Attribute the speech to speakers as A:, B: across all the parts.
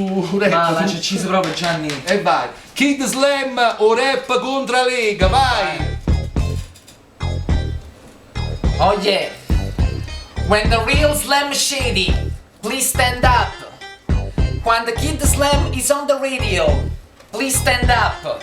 A: Ma c'è ciso proprio Gianni.
B: E vai. Kid Slam o rap contro Lega, vai.
A: Oh yeah. When the real Slam Shady, please stand up. When the Kid Slam is on the radio, please stand up.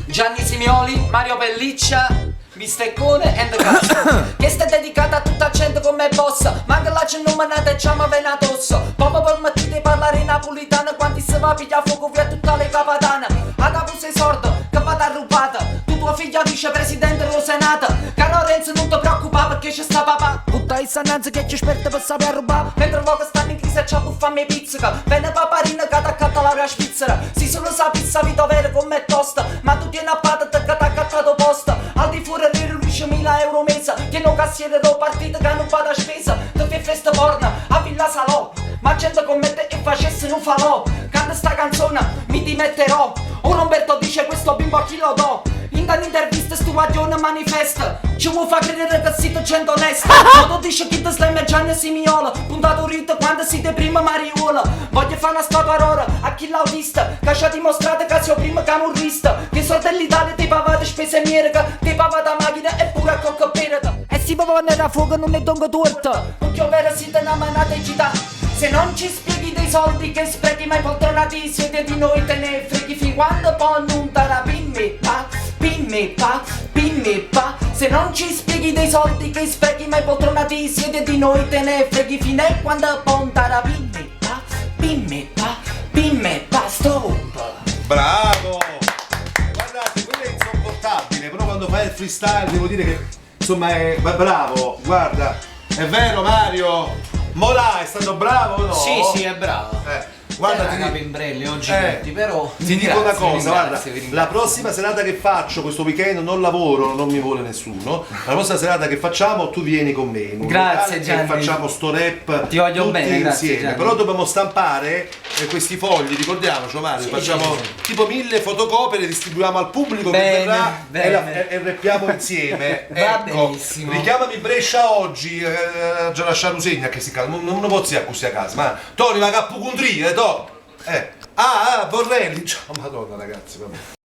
A: Gianni Simioli, Mario Pelliccia, Bisteccone and the Cazzo. Che sta dedicata a tutta gente come boss. Manca la cenomanata e ciama vena addosso. Proprio per mettete parlare in napolitano. Quanti se va a piglia fuoco via tutta le capadane. Ad tu sei sordo, che vada rubata. Tu tua figlia vicepresidente dello senato. Caro Renzo non ti preoccupa perché c'è sta papà. Tutta i sananza che ci esperta per sapere rubare. Mentre voi stanno in crisi e c'ha buffami pizzica. Venne paparina che t'accatta la svizzera. Si solo sa pizza vita vera come tosta. Ma tu tieni a patata che t'ha accattato posta. Al di fuori riesce 1000 euro mese. Tieno cassiere do partito che non fa da spesa. Ti fai festa porna a Villa Salò. Ma gente come te e facesse non falò. Canta sta canzone mi dimetterò. O Roberto dice questo bimbo a chi lo do. In un'intervista stu guaglione manifesta. Ci vuoi far credere che sei gente onesta. Quando dice Kid Slam e Gianni Simiola. Puntato rito quando si prima Mariola. Voglio fare una statua rora a chi l'autista. Che ci ha dimostrato che sei prima camurrista. Che sordelli d'Italia ti pavate spese mierica. Ti pavate macchina e pure a cocca pereta. E si va a fuoco non è dongo torta. Non piovere si te una manata in città. Se non ci spieghi dei soldi che sprechi mai poltronati. Siete di noi te ne freghi fin quando poi non tarà pimmi pa. Pimmi pa, pimmi pa. Se non ci spieghi dei soldi che sprechi mai poltronati. Siete di noi te ne freghi fino a quando pontara. Pimmi pa, pimmi pa, pimmi pa, stop.
C: Bravo! Guardate, quello è insopportabile, però quando fai il freestyle devo dire che insomma è bravo, guarda, è vero Mario? Mola è stato bravo o no?
A: Sì, è bravo.
C: Guarda,
A: Era capimbrelli oggi tutti, però
C: ti dico una cosa, guarda,
A: vi ringrazio.
C: la prossima serata che faccio, questo weekend non lavoro, non mi vuole nessuno, la prossima serata che facciamo tu vieni con me in un
A: Grazie,
C: locale
A: Gianni.
C: e facciamo sto rap
A: Ti voglio
C: tutti
A: bene, grazie,
C: insieme,
A: Gianni.
C: però dobbiamo stampare questi fogli, ricordiamoci Mario,
A: Sì,
C: facciamo
A: sì.
C: tipo 1000 fotocopie, le distribuiamo al pubblico che
A: Bene,
C: verrà
A: bene.
C: e rappiamo insieme.
A: Va
C: Ecco,
A: benissimo.
C: richiamami Brescia oggi, già lasciare Usegna che si calma, non lo posso così a casa, ma Tony va a Capucontria, to. Borrelli, ciao, madonna ragazzi, vabbè.